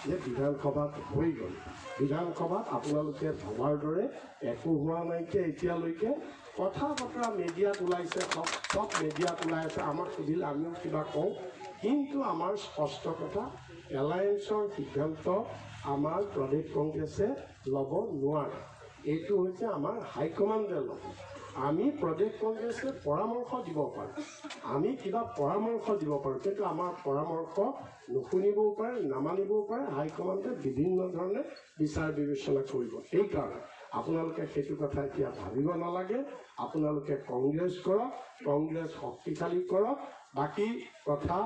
যে বিধানসভাত হৈ গ'ল। বিধানসভাত আপোনালোকে ভবাৰ দৰে একো হোৱা নাইকিয়া এতিয়ালৈকে। কথা বতৰা মিডিয়াত ওলাইছে, সব মিডিয়াত ওলাই আছে। আমাক সুধিলে আমিও কিবা কওঁ, কিন্তু আমাৰ স্পষ্ট কথা, এলায়েন্সৰ সিদ্ধান্ত আমাৰ প্ৰদেশ কংগ্ৰেছে ল'ব নোৱাৰে। এইটো হৈছে আমাৰ হাইকমাণ্ডে ল'ব। আমি প্ৰদেশ কংগ্ৰেছে পৰামৰ্শ দিব পাৰোঁ, আমি কিবা পৰামৰ্শ দিব পাৰোঁ, কিন্তু আমাৰ পৰামৰ্শ নুশুনিবও পাৰে, নামানিবও পাৰে। হাইকমাণ্ডে বিভিন্ন ধৰণে বিচাৰ বিবেচনা কৰিব। সেইকাৰণে আপোনালোকে সেইটো কথা এতিয়া ভাবিব নালাগে। আপোনালোকে কংগ্ৰেছ কৰক, কংগ্ৰেছ শক্তিশালী কৰক। বাকী কথা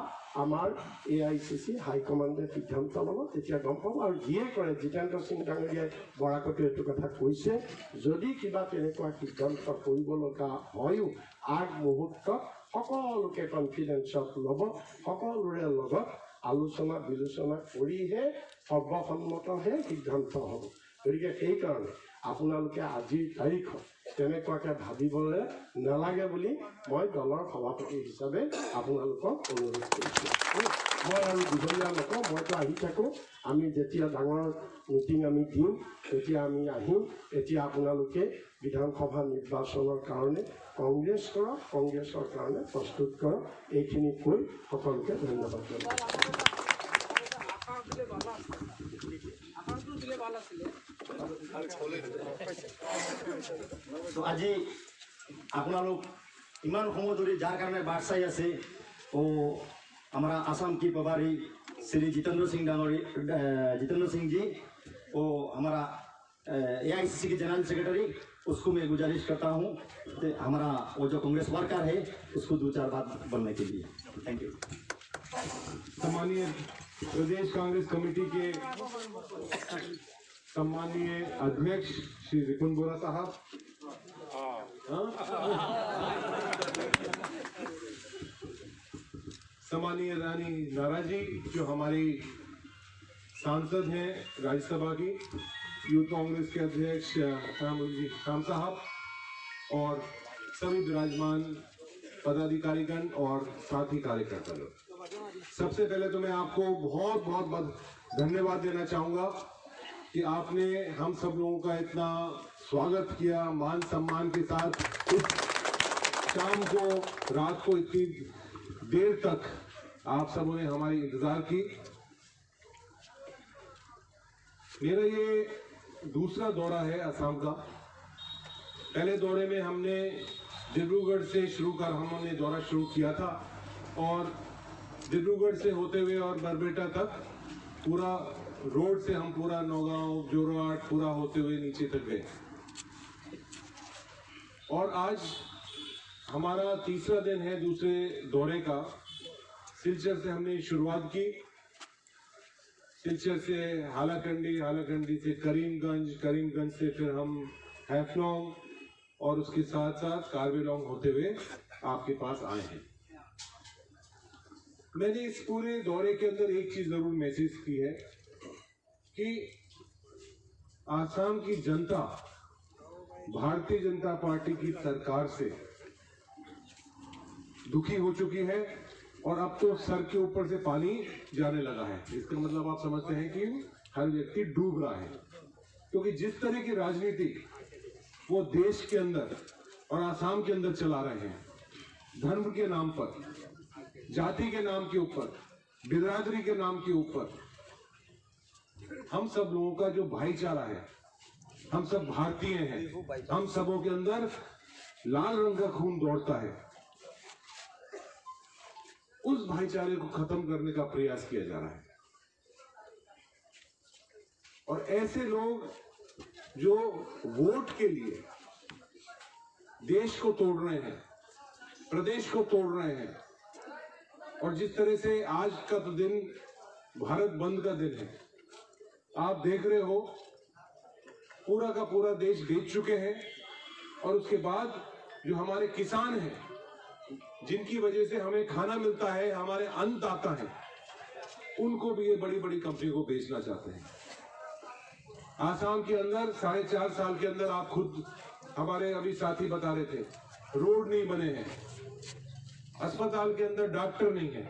আমাৰ AICC হাইকমাণ্ডে সিদ্ধান্ত ল'ব, তেতিয়া গম পাব। আৰু যিয়ে কৰে, জিতেন্দ্ৰ সিং ডাঙৰীয়াই বৰাকতো এইটো কথা কৈছে, যদি কিবা তেনেকুৱা সিদ্ধান্ত কৰিব লগা হয়ো আগমুহূৰ্তত সকলোকে কনফিডেন্সত ল'ব, সকলোৰে লগত আলোচনা বিলোচনা কৰিহে সৰ্বসন্মতহে সিদ্ধান্ত হ'ব। গতিকে সেইকাৰণে আপোনালোকে আজিৰ তাৰিখত তেনেকুৱাকৈ ভাবিবলৈ নালাগে বুলি মই দলৰ সভাপতি হিচাপে আপোনালোকক অনুৰোধ কৰিছোঁ। মই আৰু দীঘলীয়া নকওঁ, মইতো আহি থাকোঁ। আমি যেতিয়া ডাঙৰ মিটিং আমি দিম, তেতিয়া আমি আহিম। এতিয়া আপোনালোকে বিধানসভা নিৰ্বাচনৰ কাৰণে কংগ্ৰেছ কৰক, কংগ্ৰেছৰ কাৰণে প্ৰস্তুত কৰক। এইখিনি কৈ সকলোকে ধন্যবাদ জনাইছোঁ। আজি আপোনালোক ইমান সময় ধৰি যাৰ কাৰণে বাট চাই আছে, हमारा आसाम की प्रभारी श्री जितेंद्र सिंह जी और हमारा AICC के जनरल सेक्रेटरी, उसको मैं गुजारिश करता हूँ कि हमारा वो जो कांग्रेस वर्कर है उसको 2-4 बात बोलने के लिए। Thank you. सम्मानीय प्रदेश कांग्रेस कमेटी के सम्मानीय अध्यक्ष श्री रिपुन बोरा साहब, सम्मानीय रानी नारा जी जो हमारी सांसद हैं राज्यसभा की, यूथ कांग्रेस के अध्यक्ष शाम साहब और सभी विराजमान पदाधिकारीगण और साथी कार्यकर्ता लोग, सबसे पहले तो मैं आपको बहुत बहुत धन्यवाद देना चाहूँगा कि आपने हम सब लोगों का इतना स्वागत किया, मान सम्मान के साथ इस शाम को, रात को इतनी देर तक आप सबों ने हमारी इंतजार की। मेरा ये दूसरा दौरा है असम का। पहले दौरे में हमने डिब्रूगढ़ से हमने दौरा शुरू किया था और डिब्रूगढ़ से होते हुए और बरबेटा तक पूरा रोड से हम पूरा नौगांव, जोरहाट पूरा होते हुए नीचे तक गए। और आज हमारा तीसरा दिन है दूसरे दौरे का। सिलचर से हमने शुरुआत की, सिलचर से हालाकंडी, हालाकंडी से करीमगंज, करीमगंज से फिर हम हैफलॉन्ग और उसके साथ साथ कार्बेलॉन्ग होते हुए आपके पास आए हैं। मैंने इस पूरे दौरे के अंदर एक चीज जरूर महसूस की है कि आसाम की जनता भारतीय जनता पार्टी की सरकार से दुखी हो चुकी है और अब तो सर के ऊपर से पानी जाने लगा है। इसका मतलब आप समझते हैं कि हर व्यक्ति डूब रहा है, क्योंकि जिस तरह की राजनीति वो देश के अंदर और आसाम के अंदर चला रहे हैं, धर्म के नाम पर, जाति के नाम के ऊपर, बिरादरी के नाम के ऊपर, हम सब लोगों का जो भाईचारा है, हम सब भारतीय हैं, हम सबों के अंदर लाल रंग का खून दौड़ता है, उस भाईचारे को खत्म करने का प्रयास किया जा रहा है। और ऐसे लोग जो वोट के लिए देश को तोड़ रहे हैं, प्रदेश को तोड़ रहे हैं, और जिस तरह से आज का तो दिन भारत बंद का दिन है, आप देख रहे हो पूरा का पूरा देश बेच चुके हैं। और उसके बाद जो हमारे किसान हैं, जिनकी वजह से हमें खाना मिलता है, हमारे अन्न आता है, उनको भी ये बड़ी बड़ी कंपनी को बेचना चाहते हैं। आसाम के अंदर 4.5 साल के अंदर, आप खुद हमारे अभी साथी बता रहे थे, रोड नहीं बने हैं, अस्पताल के अंदर डॉक्टर नहीं है,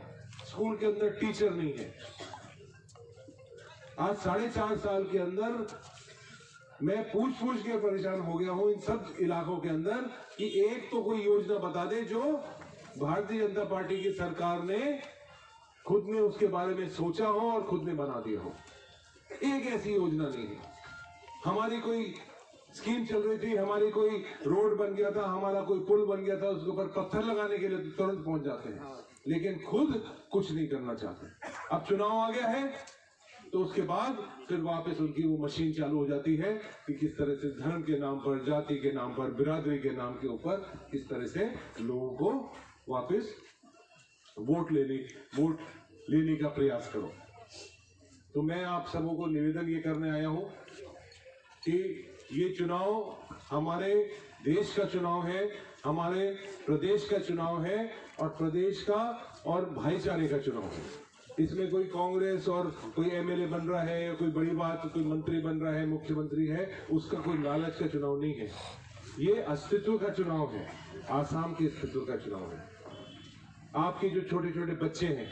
स्कूल के अंदर टीचर नहीं है। आज 4.5 साल के अंदर मैं पूछ के परेशान हो गया हूं इन सब इलाकों के अंदर कि एक तो कोई योजना बता दे जो भारतीय जनता पार्टी की सरकार ने खुद ने उसके बारे में सोचा हो और खुद ने बना दिया हो। एक ऐसी योजना नहीं है। हमारी कोई स्कीम चल रही थी, हमारी कोई रोड बन गया था, हमारा कोई पुल बन गया था, उसके ऊपर पत्थर लगाने के लिए तुरंत पहुंच जाते हैं, लेकिन खुद कुछ नहीं करना चाहते। अब चुनाव आ गया है तो उसके बाद फिर वापस उनकी वो मशीन चालू हो जाती है कि किस तरह से धर्म के नाम पर, जाति के नाम पर, बिरादरी के नाम के ऊपर किस तरह से लोगों को वापस वोट लेने का प्रयास करो। तो मैं आप सबों को निवेदन ये करने आया हूं कि ये चुनाव हमारे देश का चुनाव है, हमारे प्रदेश का चुनाव है और प्रदेश का और भाईचारे का चुनाव है। इसमें कोई कांग्रेस और कोई एमएलए बन रहा है या कोई बड़ी बात, कोई मंत्री बन रहा है, मुख्यमंत्री है, उसका कोई लालच का चुनाव नहीं है। ये अस्तित्व का चुनाव है, आसाम के अस्तित्व का चुनाव है। आपके जो छोटे छोटे बच्चे हैं,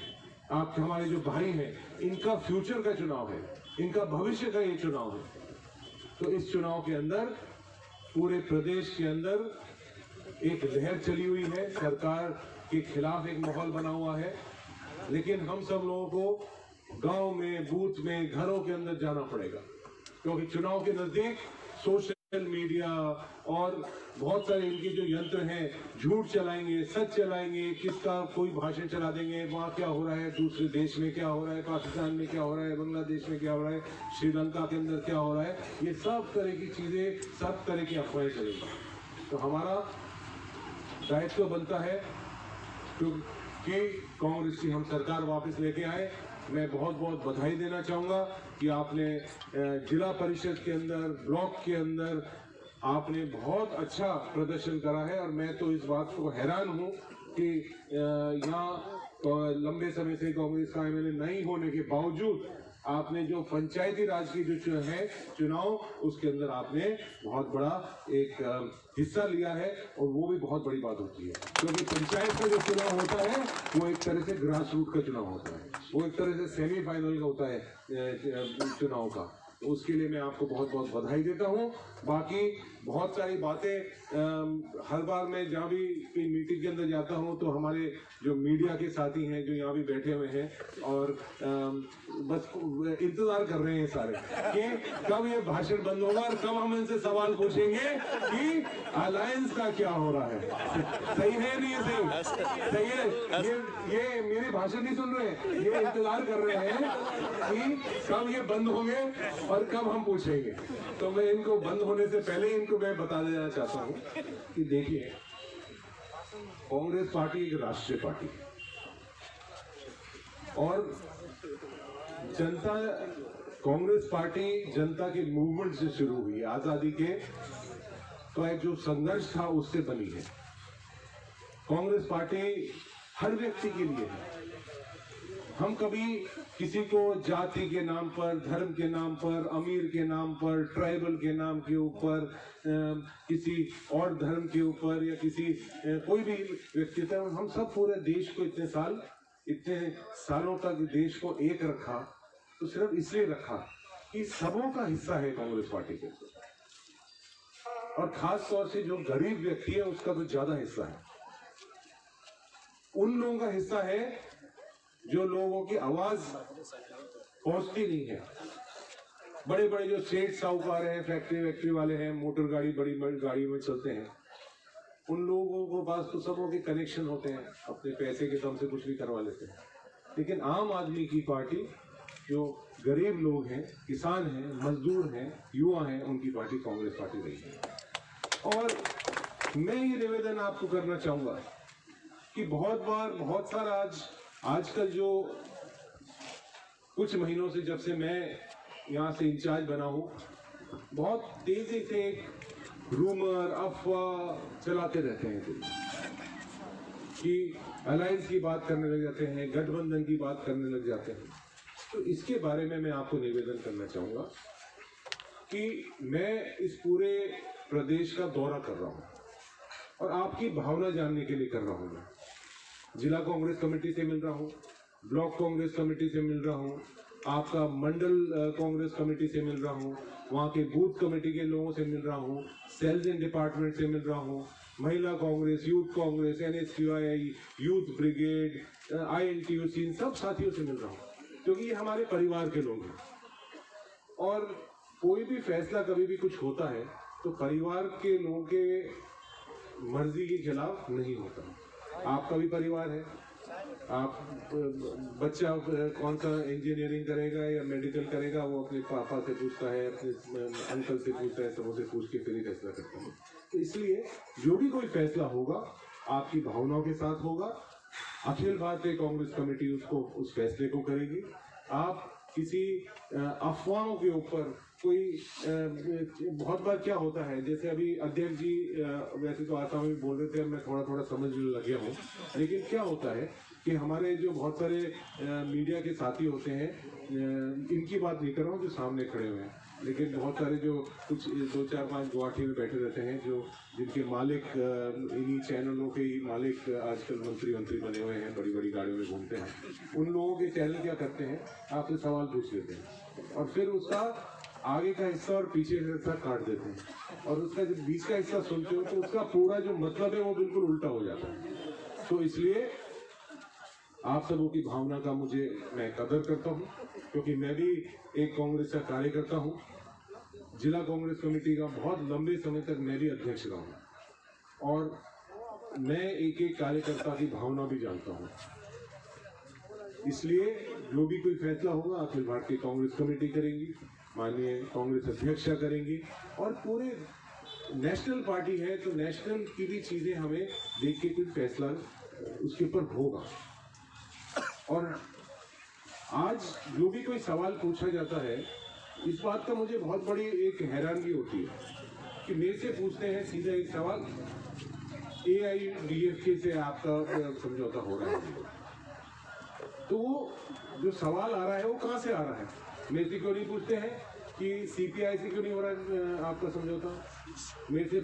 आपके हमारे जो भाई हैं, इनका फ्यूचर का चुनाव है, इनका भविष्य का ये चुनाव है। तो इस चुनाव के अंदर पूरे प्रदेश के अंदर एक लहर चली हुई है, सरकार के खिलाफ एक माहौल बना हुआ है, लेकिन हम सब लोगों को गांव में, बूथ में, घरों के अंदर जाना पड़ेगा, क्योंकि चुनाव के नजदीक सोशल मीडिया और बहुत सारे इनके जो यंत्र हैं झूठ चलाएंगे, सच चलाएंगे, किसका कोई भाषण चला देंगे, वहाँ क्या हो रहा है, दूसरे देश में क्या हो रहा है, पाकिस्तान में क्या हो रहा है, बांग्लादेश में क्या हो रहा है, श्रीलंका के अंदर क्या हो रहा है, ये सब तरह की चीजें, सब तरह की अफवाहें चलेंगी। तो हमारा दायित्व बनता है कि कांग्रेस की हम सरकार वापस लेके आए। मैं बहुत बहुत बधाई देना चाहूँगा कि आपने जिला परिषद के अंदर, ब्लॉक के अंदर आपने बहुत अच्छा प्रदर्शन करा है और मैं तो इस बात को हैरान हूँ कि यहाँ तो लंबे समय से कांग्रेस का एमएलए नहीं होने के बावजूद आपने जो पंचायती राज की जो है चुनाव, उसके अंदर आपने बहुत बड़ा एक हिस्सा लिया है और वो भी बहुत बड़ी बात होती है, क्योंकि पंचायत का जो चुनाव होता है वो एक तरह से ग्रास रूट का चुनाव होता है, वो एक तरह से सेमीफाइनल का होता है चुनाव का। उसके लिए मैं आपको बहुत बहुत बधाई देता हूँ। बाकी बहुत सारी बातें हर बार मैं जहाँ भी मीटिंग के अंदर जाता हूँ तो हमारे जो मीडिया के साथी हैं जो यहाँ भी बैठे हुए हैं और बस इंतजार कर रहे हैं सारे कि कब ये भाषण बंद होगा और कब हम इनसे सवाल पूछेंगे कि अलायंस का क्या हो रहा है। सही है नहीं सही है? ये मेरे भाषण नहीं सुन रहे, ये इंतजार कर रहे हैं कि कब ये बंद होंगे और कब हम पूछेंगे। तो मैं इनको बंद होने से पहले इनको मैं बता देना चाहता हूँ कि देखिए, कांग्रेस पार्टी एक राष्ट्रीय पार्टी है और जनता, कांग्रेस पार्टी जनता के मूवमेंट से शुरू हुई, आजादी के तो एक जो संघर्ष था उससे बनी है। कांग्रेस पार्टी हर व्यक्ति के लिए है। हम कभी किसी को जाति के नाम पर, धर्म के नाम पर, अमीर के नाम पर, ट्राइबल के नाम के ऊपर, किसी और धर्म के ऊपर या किसी कोई भी व्यक्तित्व, हम सब पूरे देश को इतने सालों तक देश को एक रखा तो सिर्फ इसलिए रखा कि सबों का हिस्सा है कांग्रेस पार्टी के, और खास तौर से जो गरीब व्यक्ति है उसका तो ज्यादा हिस्सा है। उन लोगों का हिस्सा है जो लोगों की आवाज पहुंचती नहीं है। बड़े बड़े जो सेठ साहूकार हैं, फैक्ट्री वाले हैं, मोटर गाड़ी बड़ी गाड़ी में चलते हैं, उन लोगों को पास तो सबों के कनेक्शन होते हैं, अपने पैसे के दम से कुछ भी करवा लेते हैं। लेकिन आम आदमी की पार्टी, जो गरीब लोग हैं, किसान हैं, मजदूर हैं, युवा हैं, उनकी पार्टी कांग्रेस पार्टी रही है। और मैं ये निवेदन आपको करना चाहूंगा कि बहुत सारा आजकल जो कुछ महीनों से, जब से मैं यहाँ से इंचार्ज बना हूँ, बहुत तेजी से एक रूमर, अफवाह चलाते रहते हैं कि अलायंस की बात करने लग जाते हैं, गठबंधन की बात करने लग जाते हैं। तो इसके बारे में मैं आपको निवेदन करना चाहूँगा कि मैं इस पूरे प्रदेश का दौरा कर रहा हूँ और आपकी भावना जानने के लिए कर रहा हूँ। जिला कांग्रेस कमेटी से मिल रहा हूँ, ब्लॉक कांग्रेस कमेटी से मिल रहा हूँ, आपका मंडल कांग्रेस कमेटी से मिल रहा हूँ, वहाँ के बूथ कमेटी के लोगों से मिल रहा हूँ, सेल्स एंड डिपार्टमेंट से मिल रहा हूँ, महिला Congress, youth Congress, NSQI, youth brigade, INTUC, इन सब साथियों से मिल रहा हूँ, क्योंकि ये हमारे परिवार के लोग हैं। और कोई भी फैसला कभी भी कुछ होता है तो परिवार के लोगों के मर्जी के खिलाफ नहीं होता। आपका भी परिवार है, आप बच्चा कौन सा इंजीनियरिंग करेगा या मेडिकल करेगा, वो अपने पापा से पूछता है, अपने अंकल से पूछता है, सबों से पूछ के फिर ही फैसला करता है। तो इसलिए जो भी कोई फैसला होगा आपकी भावनाओं के साथ होगा। अखिल भारतीय कांग्रेस कमेटी उसको उस फैसले को करेगी। आप किसी अफवाहों के ऊपर कोई बहुत बार क्या होता है, जैसे अभी अध्यक्ष जी वैसे तो आसाम में बोल रहे थे, मैं थोड़ा थोड़ा समझने लग गया हूँ, लेकिन क्या होता है कि हमारे जो बहुत सारे मीडिया के साथी होते हैं, इनकी बात नहीं कर रहा हूँ जो सामने खड़े हुए हैं, लेकिन बहुत सारे जो कुछ 2-4-5 गुवाहाटी में बैठे रहते हैं, जो जिनके मालिक इन्हीं चैनलों के ही मालिक आजकल मंत्री बने हुए हैं, बड़ी बड़ी गाड़ियों में घूमते हैं, उन लोगों के चैनल क्या करते हैं, आपसे सवाल पूछ लेते हैं और फिर उसका आगे का हिस्सा और पीछे का हिस्सा काट देते हैं, और उसका जब बीच का हिस्सा सुनते हो तो उसका पूरा जो मतलब है वो बिल्कुल उल्टा हो जाता है। तो इसलिए आप सबों की भावना का मैं कदर करता हूँ, क्योंकि मैं भी एक कांग्रेस का कार्यकर्ता हूँ। जिला कांग्रेस कमेटी का बहुत लंबे समय तक मैं भी अध्यक्ष रहा हूँ और मैं एक एक कार्यकर्ता की भावना भी जानता हूँ। इसलिए जो भी कोई फैसला होगा अखिल भारतीय कांग्रेस कमेटी करेंगी, माननीय कांग्रेस अध्यक्षा करेंगी, और पूरे नेशनल पार्टी है तो नेशनल की भी चीजें हमें देख के कोई फैसला उसके ऊपर होगा। और आज जो भी कोई सवाल पूछा जाता है, इस बात का मुझे बहुत बड़ी एक हैरानगी होती है कि मेरे से पूछते हैं सीधा एक सवाल, AIDFK से आपका समझौता हो रहा है, तो वो जो सवाल आ रहा है वो कहाँ से आ रहा है? मेरे से क्यों नहीं पूछते हैं कि CPI से क्यों नहीं हो रहा है आपका समझौता? मेरे से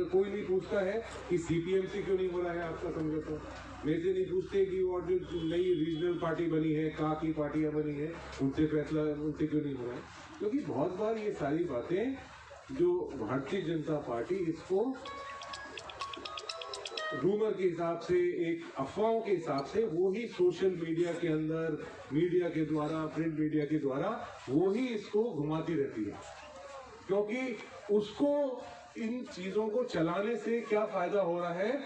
कोई नहीं पूछता है कि CPM से क्यों नहीं हो रहा है आपका समझौता? मेरे से नहीं पूछते कि और जो नई रीजनल पार्टी बनी है, की पार्टियां बनी है, उनसे फैसला उनसे क्यों नहीं हो रहा है? क्योंकि बहुत बार ये सारी बातें जो भारतीय जनता पार्टी इसको रूमर के हिसाब से, एक अफवाहों के हिसाब से, वो ही सोशल मीडिया के अंदर, मीडिया के द्वारा, प्रिंट मीडिया के द्वारा वो ही इसको घुमाती रहती है, क्योंकि उसको इन चीजों को चलाने से क्या फायदा हो रहा है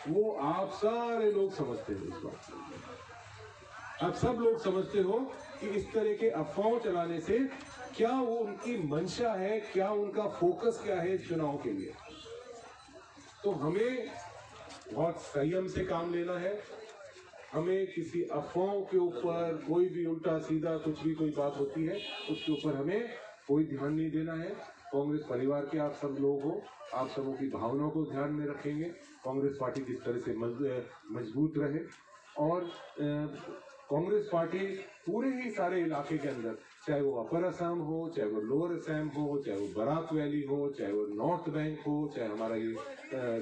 वो आप सारे लोग समझते हो। इस बात आप सब लोग समझते हो कि इस तरह के अफवाहों चलाने से क्या वो उनकी मंशा है, क्या उनका फोकस क्या है चुनाव के लिए। तो हमें बहुत संयम से काम लेना है। हमें किसी अफवाहों के ऊपर कोई भी उल्टा सीधा कुछ भी कोई बात होती है उसके ऊपर हमें कोई ध्यान नहीं देना है। कांग्रेस परिवार के आप सब लोग हो, आप सबों की भावनाओं को ध्यान में रखेंगे। कांग्रेस पार्टी किस तरह से मजबूत रहे, और कांग्रेस पार्टी पूरे ही सारे इलाके के अंदर, चाहे वो अपर असम हो, चाहे वो लोअर असम हो, चाहे वो बराक वैली हो, चाहे वो नॉर्थ बैंक हो, चाहे हमारा ये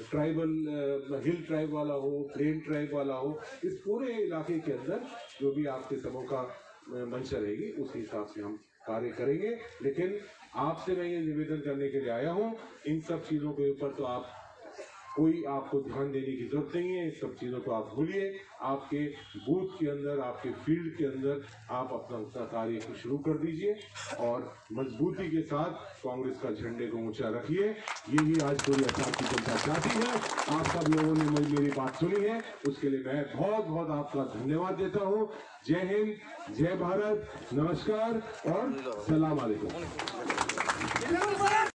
ट्राइबल हिल ट्राइब वाला हो, प्लेन ट्राइब वाला हो, इस पूरे इलाके के अंदर जो भी आपके सबों का मंशा रहेगी उस हिसाब से हम कार्य करेंगे। लेकिन आपसे मैं ये निवेदन करने के लिए आया हूँ, इन सब चीज़ों के ऊपर तो आपको ध्यान देने की जरूरत नहीं है। इस सब चीज़ों को आप भूलिए। आपके बूथ के अंदर, आपके फील्ड के अंदर आप अपना कार्य को शुरू कर दीजिए और मजबूती के साथ कांग्रेस का झंडे को ऊंचा रखिए। यही आज पूरी असम की जनता चाहती है। आप सब लोगों ने मेरी बात सुनी है, उसके लिए मैं बहुत बहुत आपका धन्यवाद देता हूँ। जय हिंद, जय भारत, नमस्कार और सलाम अलैकुम।